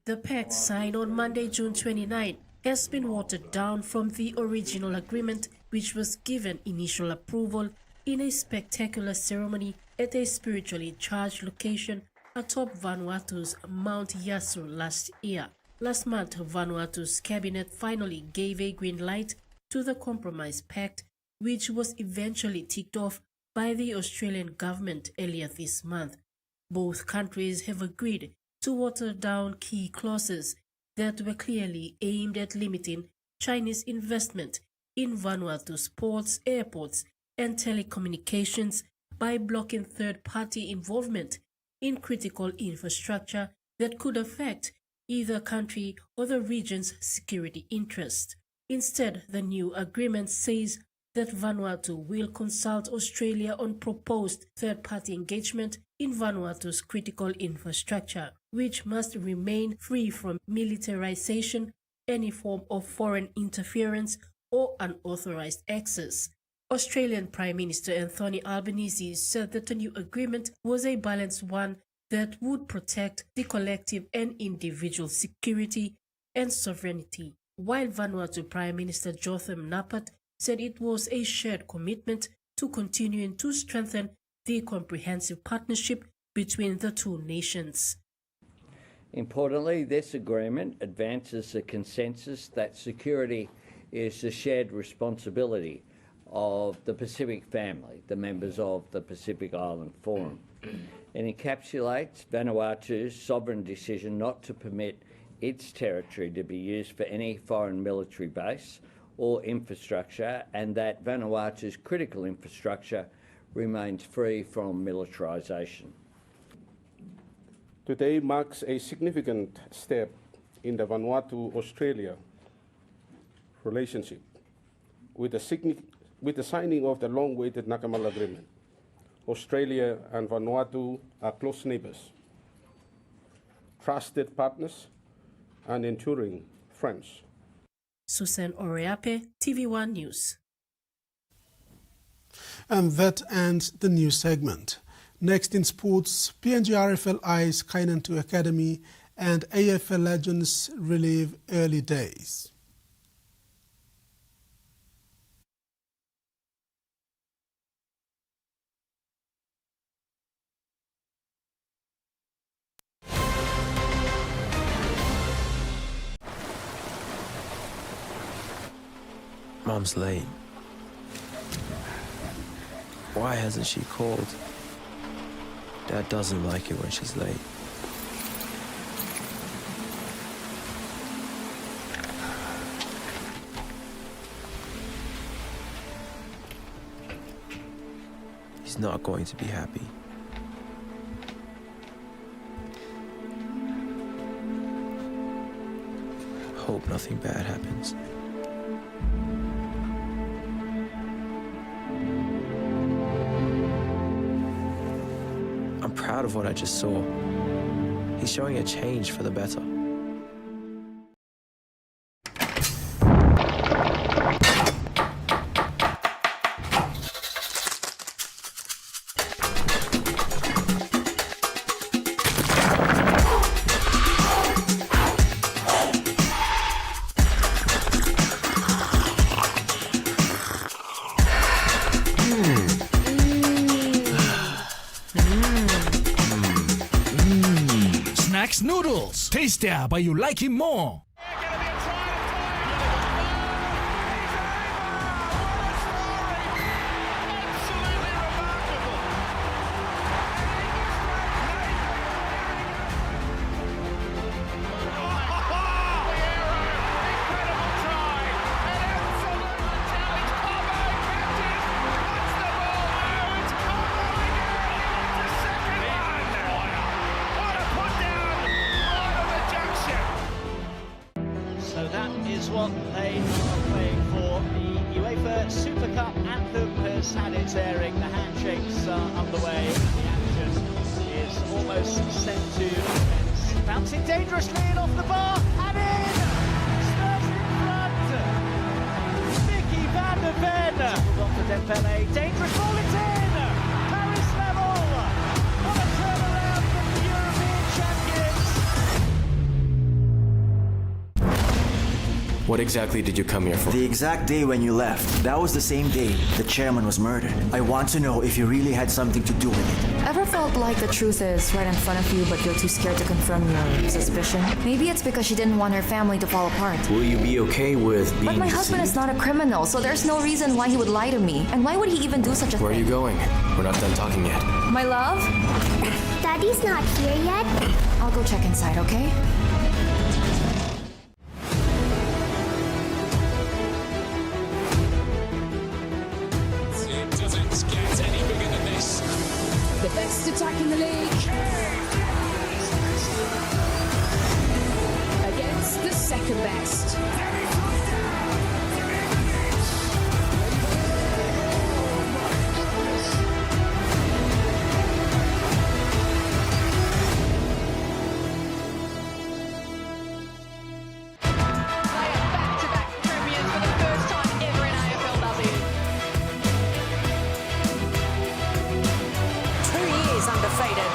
Speaker 26: The pact signed on Monday, June 29, has been watered down from the original agreement, which was given initial approval in a spectacular ceremony at a spiritually charged location atop Vanuatu's Mount Yasu last year. Last month, Vanuatu's cabinet finally gave a green light to the compromise pact, which was eventually ticked off by the Australian government earlier this month. Both countries have agreed to water down key clauses that were clearly aimed at limiting Chinese investment in Vanuatu's ports, airports, and telecommunications by blocking third-party involvement in critical infrastructure that could affect either country or the region's security interests. Instead, the new agreement says that Vanuatu will consult Australia on proposed third-party engagement in Vanuatu's critical infrastructure, which must remain free from militarization, any form of foreign interference, or unauthorized access. Australian Prime Minister Anthony Albanese said that the new agreement was a balanced one that would protect the collective and individual security and sovereignty, while Vanuatu Prime Minister Jotham Napat said it was a shared commitment to continuing to strengthen the comprehensive partnership between the two nations.
Speaker 11: Importantly, this agreement advances the consensus that security is the shared responsibility of the Pacific family, the members of the Pacific Island Forum. It encapsulates Vanuatu's sovereign decision not to permit its territory to be used for any foreign military base or infrastructure, and that Vanuatu's critical infrastructure remains free from militarisation.
Speaker 12: Today marks a significant step in the Vanuatu-Australia relationship with the signing of the long-awaited Nakamal Agreement. Australia and Vanuatu are close neighbours, trusted partners, and enduring friends.
Speaker 26: Susan Oreape, TVWAN News.
Speaker 2: And that ends the news segment. Next in sports, PNG-RFL eyes Kainantu Academy and AFL legends relive early days.
Speaker 8: Mom's late. Why hasn't she called? Dad doesn't like it when she's late. He's not going to be happy. Hope nothing bad happens. I'm proud of what I just saw. He's showing a change for the better.
Speaker 15: Snacks noodles. Tastier, but you like it more.
Speaker 16: and it's airing. The handshakes are underway. The action is almost set to commence. Bouncing dangerously in off the bar and in! Spurs in front! Mickey van der Ven! On for Dembele. Dangerous ball, it's in! Paris level! What a turnaround from the European champions!
Speaker 17: What exactly did you come here for?
Speaker 18: The exact day when you left. That was the same day the chairman was murdered. I want to know if you really had something to do with it.
Speaker 19: Ever felt like the truth is right in front of you, but you're too scared to confirm your suspicion? Maybe it's because she didn't want her family to fall apart.
Speaker 17: Will you be okay with being
Speaker 19: But my husband is not a criminal, so there's no reason why he would lie to me. And why would he even do such a thing?
Speaker 17: Where are you going? We're not done talking yet.
Speaker 19: My love?
Speaker 20: Daddy's not here yet.
Speaker 19: I'll go check inside, okay?
Speaker 15: It doesn't get any bigger than this.
Speaker 21: The best attack in the league. Against the second best.
Speaker 25: Back-to-back premiers for the first time ever in AFLW.
Speaker 21: 2 years undefeated.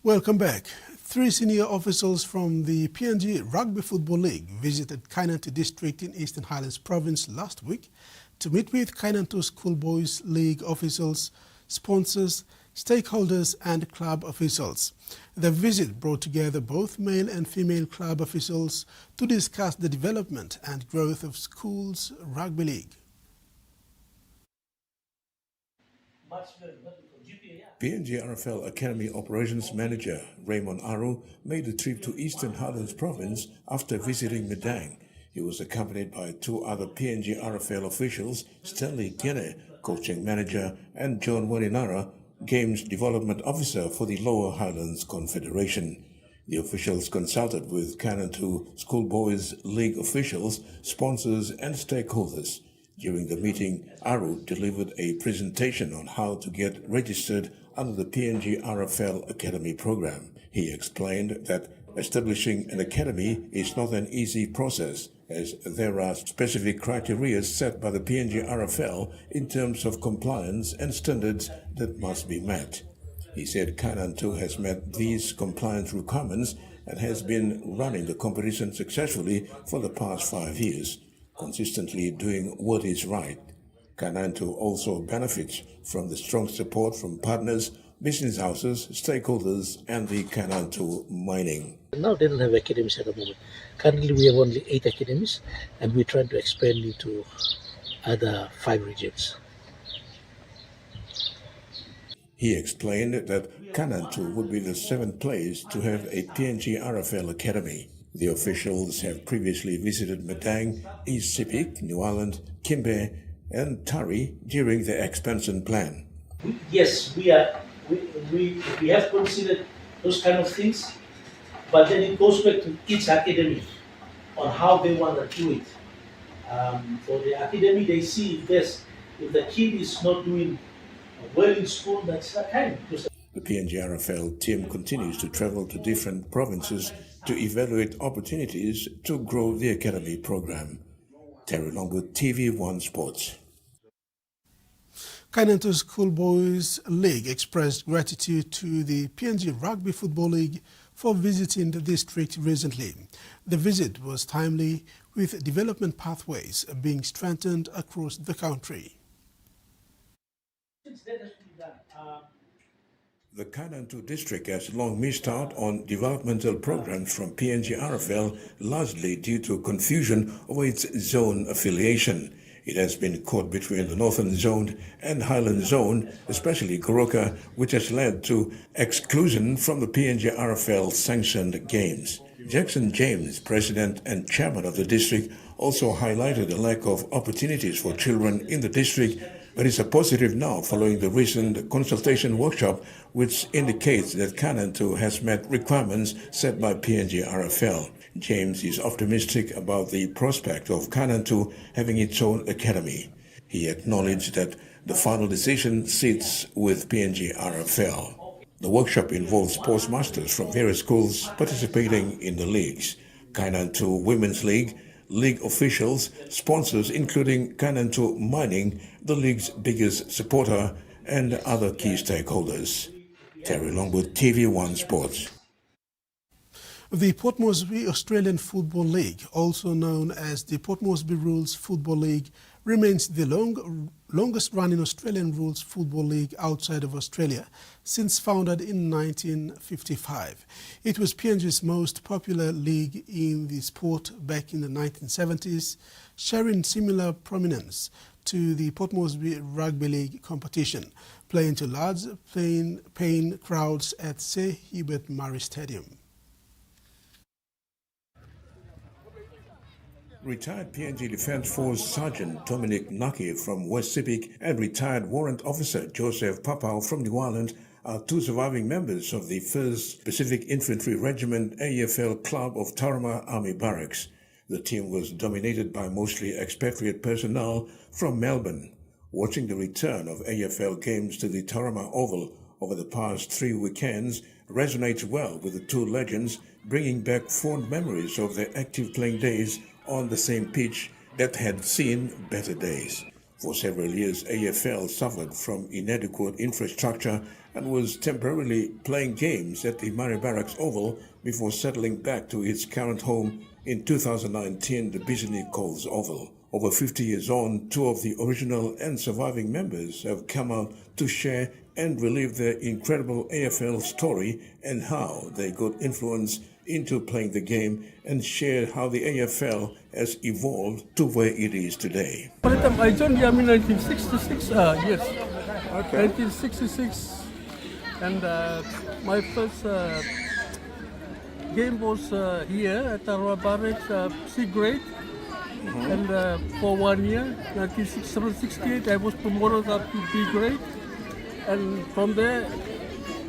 Speaker 2: Welcome back. 3 senior officials from the PNG Rugby Football League visited Kainantu District in Eastern Highlands Province last week to meet with Kainantu Schoolboys League officials, sponsors, stakeholders and club officials. The visit brought together both male and female club officials to discuss the development and growth of schools rugby league.
Speaker 22: PNG RFL Academy Operations Manager Raymond Aru made a trip to Eastern Highlands Province after visiting Medang. He was accompanied by 2 other PNG RFL officials, Stanley Gene, coaching manager, and John Warinara, Games Development Officer for the Lower Highlands Confederation. The officials consulted with Kainantu Schoolboys League officials, sponsors and stakeholders. During the meeting, Aru delivered a presentation on how to get registered under the PNG RFL Academy program. He explained that establishing an academy is not an easy process, as there are specific criteria set by the PNG RFL in terms of compliance and standards that must be met. He said Kainantu has met these compliance requirements and has been running the competition successfully for the past 5 years, consistently doing what is right. Kainantu also benefits from the strong support from partners, business houses, stakeholders, and the Kainantu mining.
Speaker 28: Now they don't have academies at the moment. Currently we have only 8 academies and we're trying to expand into other 5 regions.
Speaker 22: He explained that Kainantu would be the 7th place to have a PNG RFL academy. The officials have previously visited Medang, East Sepik, New Island, Kimbe, and Tari during the expansion plan.
Speaker 29: Yes, we have considered those kind of things, but then it goes back to each academy on how they want to do it. For the academy, they see if the kid is not doing well in school, that's the time.
Speaker 22: The PNG RFL team continues to travel to different provinces to evaluate opportunities to grow the academy program. Terry Longwood, TVWAN Sports.
Speaker 2: Kainantu Schoolboys League expressed gratitude to the PNG Rugby Football League for visiting the district recently. The visit was timely, with development pathways being strengthened across the country.
Speaker 22: The Kainantu district has long missed out on developmental programs from PNG RFL, largely due to confusion over its zone affiliation. It has been caught between the Northern Zone and Highland Zone, especially Goroka, which has led to exclusion from the PNG RFL sanctioned games. Jackson James, president and chairman of the district, also highlighted the lack of opportunities for children in the district, but is a positive now following the recent consultation workshop, which indicates that Kanantu has met requirements set by PNG RFL. James is optimistic about the prospect of Kanantu having its own academy. He acknowledged that the final decision sits with PNG RFL. The workshop involves postmasters from various schools participating in the leagues. Kanantu Women's League, league officials, sponsors including Kanantu Mining, the league's biggest supporter, and other key stakeholders. Terry Longwood, TVWAN Sports.
Speaker 2: The Port Moresby Australian Football League, also known as the Port Moresby Rules Football League, remains the longest-running Australian rules football league outside of Australia, since founded in 1955. It was PNG's most popular league in the sport back in the 1970s, sharing similar prominence to the Port Moresby Rugby League competition, playing to large paying crowds at Sir Hubert Murray Stadium.
Speaker 22: Retired PNG Defence Force Sergeant Dominic Naki from West Sepik and retired Warrant Officer Joseph Papau from New Ireland are two surviving members of the 1st Pacific Infantry Regiment AFL Club of Tauranga Army Barracks. The team was dominated by mostly expatriate personnel from Melbourne. Watching the return of AFL games to the Tauranga Oval over the past 3 weekends resonates well with the two legends, bringing back fond memories of their active playing days on the same pitch that had seen better days. For several years, AFL suffered from inadequate infrastructure and was temporarily playing games at the Murray Barracks Oval before settling back to its current home in 2019, the Bisney Coles Oval. Over 50 years on, two of the original and surviving members have come out to share and relive their incredible AFL story and how they got influence into playing the game, and shared how the AFL has evolved to where it is today.
Speaker 1: By the time I joined the army in 1966, yes. Okay. 1966, and my first game was here at Tauranga Barracks, C grade, and for 1 year, 1967-68, I was promoted up to B grade, and from there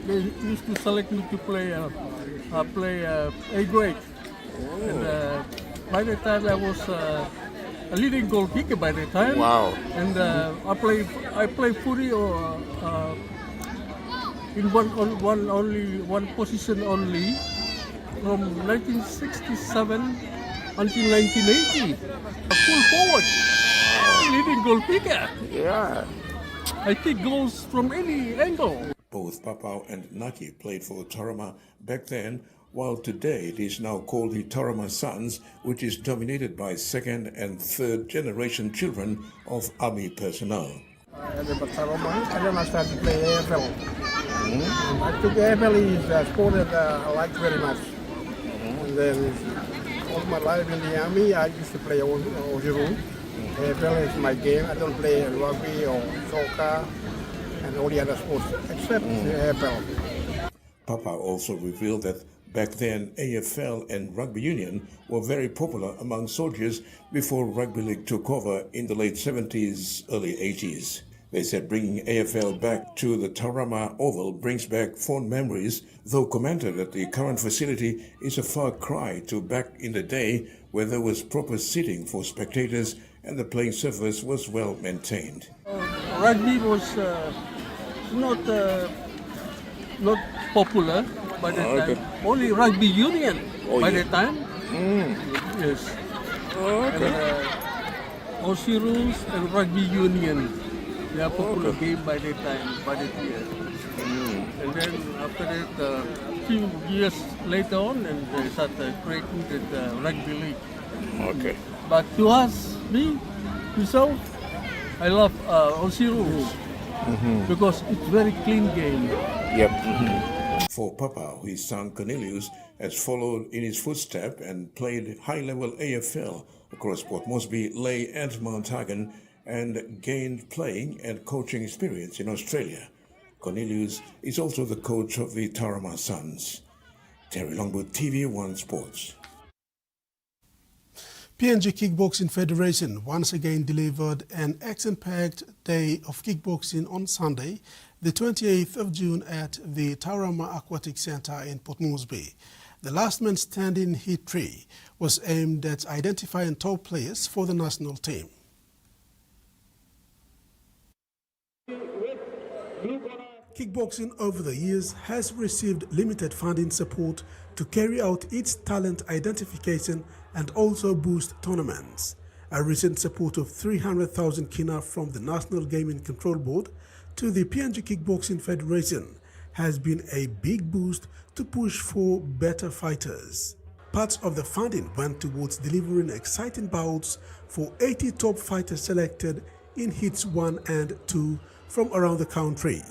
Speaker 1: they used to select me to play A grade. And by the time I was a leading goal kicker by the time.
Speaker 4: Wow.
Speaker 1: And I play footy in one position only from 1967 until 1980. A full forward. Leading goal kicker.
Speaker 4: Yeah.
Speaker 1: I kick goals from any angle.
Speaker 22: Both Papau and Naki played for Tauranga back then, while today it is now called the Tauranga Sons, which is dominated by second and third generation children of army personnel.
Speaker 4: And then I started to play AFL. I took AFL is a sport that I like very much. And then all my life in the army, I used to play Aussie rule. AFL is my game. I don't play rugby or soccer and all the other sports except AFL.
Speaker 22: Papa also revealed that back then AFL and rugby union were very popular among soldiers before rugby league took over in the late 70s, early 80s. They said bringing AFL back to the Tauranga Oval brings back fond memories, though commented that the current facility is a far cry to back in the day where there was proper seating for spectators and the playing surface was well maintained.
Speaker 1: Rugby was not popular by the time. Only rugby union by the time. Yes. And, Aussie rules and rugby union. They are popular game by the time, by the year. And then after that, a few years later on, and they started creating the rugby league.
Speaker 4: Okay.
Speaker 1: But to us, myself, I love Aussie rules because it's very clean game.
Speaker 4: Yep.
Speaker 22: For Papa, his son Cornelius has followed in his footsteps and played high-level AFL across Port Moresby, Lae and Mount Hagen, and gained playing and coaching experience in Australia. Cornelius is also the coach of the Tauranga Sons. Terry Longwood, TVWAN Sports.
Speaker 2: PNG Kickboxing Federation once again delivered an action-packed day of kickboxing on Sunday, the 28th of June at the Tauranga Aquatic Centre in Port Moresby. The last man standing Heat 3 was aimed at identifying top players for the national team. Kickboxing over the years has received limited funding support to carry out its talent identification and also boost tournaments. A recent support of 300,000 kina from the National Gaming Control Board to the PNG Kickboxing Federation has been a big boost to push for better fighters. Parts of the funding went towards delivering exciting bouts for 80 top fighters selected in Heats 1 and 2 from around the country.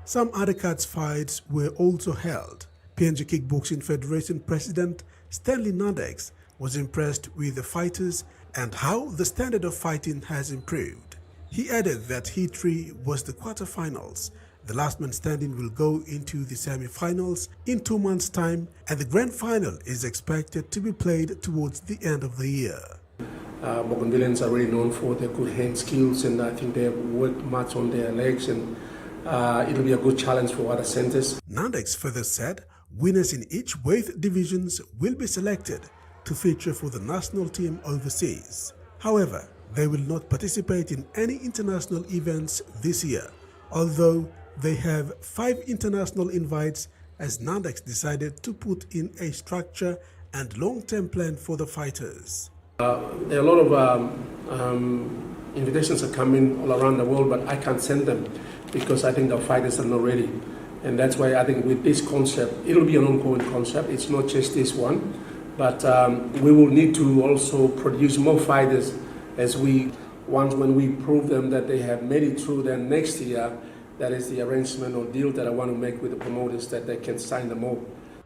Speaker 2: Some undercards fights were also held. PNG Kickboxing Federation President Stanley Nandex was impressed with the fighters and how the standard of fighting has improved. He added that Heat 3 was the quarterfinals. The last man standing will go into the semi-finals in 2 months' time, and the grand final is expected to be played towards the end of the year.
Speaker 3: Bougainvilleans are really known for their good hand skills, and I think they have worked much on their legs, and it'll be a good challenge for other centers.
Speaker 2: Nandex further said winners in each weight divisions will be selected to feature for the national team overseas. However, they will not participate in any international events this year, although they have 5 international invites as Nandex decided to put in a structure and long-term plan for the fighters.
Speaker 3: There are a lot of invitations are coming all around the world, but I can't send them because I think the fighters are not ready. And that's why I think with this concept, it'll be an ongoing concept. It's not just this one, but we will need to also produce more fighters when we prove them that they have made it through. Then next year, that is the arrangement or deal that I want to make with the promoters, that they can sign them all.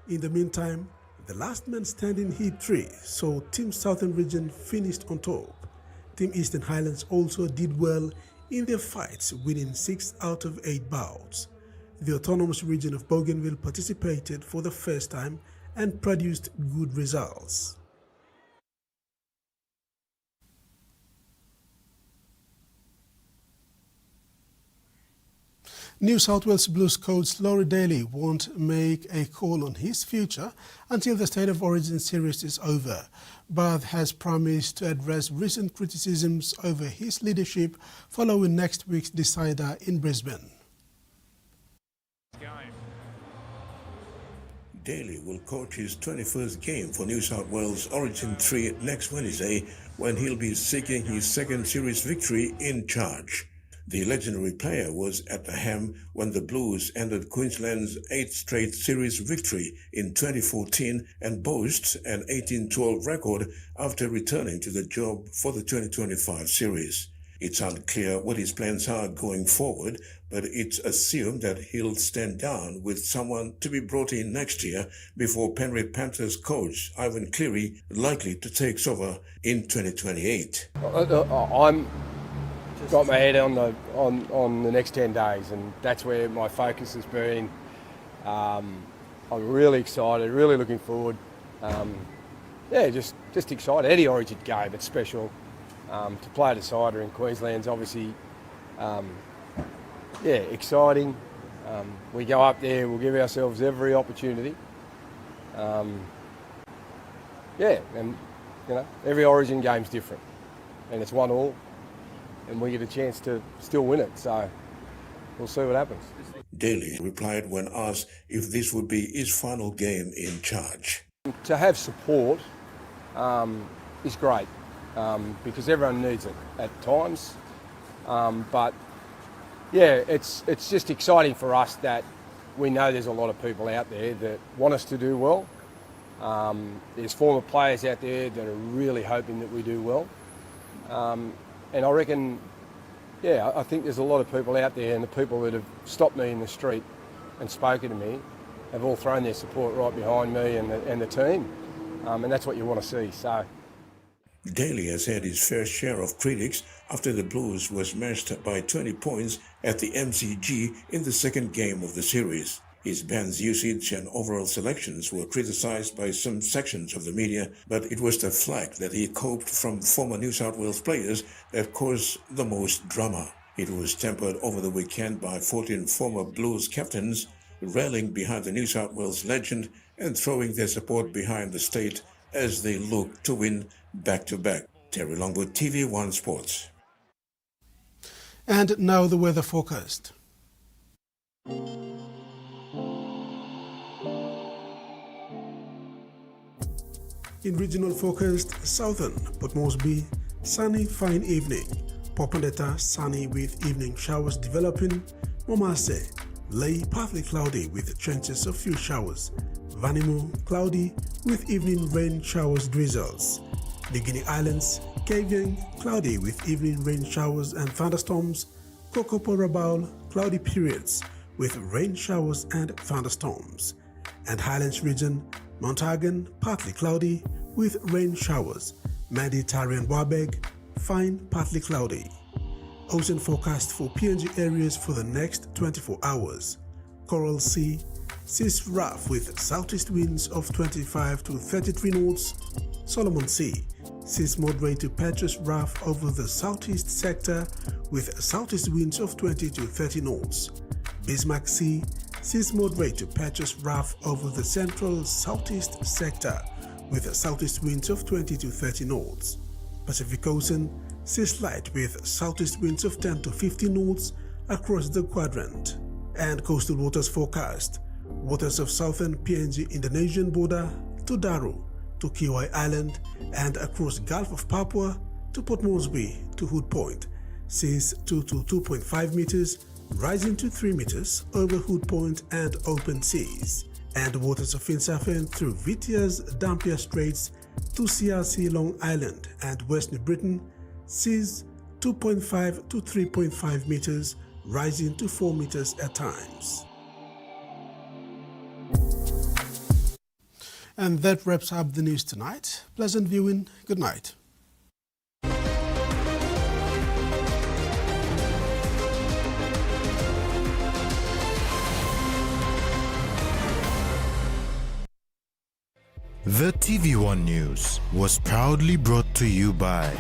Speaker 2: In the meantime, the last man standing Heat 3 saw Team Southern Region finished on top. Team Eastern Highlands also did well in their fights, winning 6 out of 8 bouts. The autonomous region of Bougainville participated for the first time and produced good results. New South Wales Blues coach Laurie Daly won't make a call on his future until the State of Origin series is over, but has promised to address recent criticisms over his leadership following next week's decider in Brisbane.
Speaker 22: Daly will coach his 21st game for New South Wales Origin 3 next Wednesday, when he'll be seeking his second series victory in charge. The legendary player was at the helm when the Blues ended Queensland's 8th straight series victory in 2014 and boasts an 18-12 record after returning to the job for the 2025 series. It's unclear what his plans are going forward, but it's assumed that he'll stand down with someone to be brought in next year before Penrith Panthers coach Ivan Cleary likely to take over in 2028.
Speaker 5: I'm got my head on the next 10 days, and that's where my focus has been. I'm really excited, really looking forward. Just excited. Any Origin game, it's special. To play a decider in Queensland's obviously, exciting. We go up there, we'll give ourselves every opportunity. Every Origin game's different, and it's 1-1, and we get a chance to still win it. So we'll see what happens.
Speaker 22: Daly replied when asked if this would be his final game in charge.
Speaker 5: To have support is great. Because everyone needs it at times, it's just exciting for us that we know there's a lot of people out there that want us to do well. There's former players out there that are really hoping that we do well, and I reckon, I think there's a lot of people out there, and the people that have stopped me in the street and spoken to me have all thrown their support right behind me and the team, and that's what you want to see. So.
Speaker 22: Daly has had his fair share of critics after the Blues was smashed by 20 points at the MCG in the second game of the series. His band's usage and overall selections were criticized by some sections of the media, but it was the flack that he coped from former New South Wales players that caused the most drama. It was tempered over the weekend by 14 former Blues captains rallying behind the New South Wales legend and throwing their support behind the state as they look to win back-to-back. Terry Longwood, TV1 Sports.
Speaker 2: And now the weather forecast. In regional forecast, southern Port Moresby, sunny, fine evening. Popondetta, sunny with evening showers developing. Momase, Lay, partly cloudy with chances of few showers. Vanimo, cloudy with evening rain showers drizzles. The Guinea Islands, Kavieng, cloudy with evening rain showers and thunderstorms. Kokopo Rabaul, cloudy periods with rain showers and thunderstorms. And Highlands region, Mount Hagen, partly cloudy with rain showers. Mediterranean Wabeg, fine, partly cloudy. Ocean forecast for PNG areas for the next 24 hours. Coral Sea, seas rough with southeast winds of 25 to 33 knots. Solomon Sea, seas moderate to petrous rough over the southeast sector with southeast winds of 20 to 30 knots. Bismarck Sea, seas moderate to petrous rough over the central southeast sector with southeast winds of 20 to 30 knots. Pacific Ocean, seas light with southeast winds of 10 to 15 knots across the quadrant. And coastal waters forecast. Waters of southern PNG Indonesian border to Daru, to Kiwai Island, and across Gulf of Papua to Port Moresby to Hood Point. Seas 2 to 2.5 meters, rising to 3 meters over Hood Point and open seas. And waters of Finsafen through Vitia's Dampier Straits to CRC Long Island and West New Britain, seas 2.5 to 3.5 meters, rising to 4 meters at times. And that wraps up the news tonight. Pleasant viewing. Good night.
Speaker 6: The TVWAN News was proudly brought to you by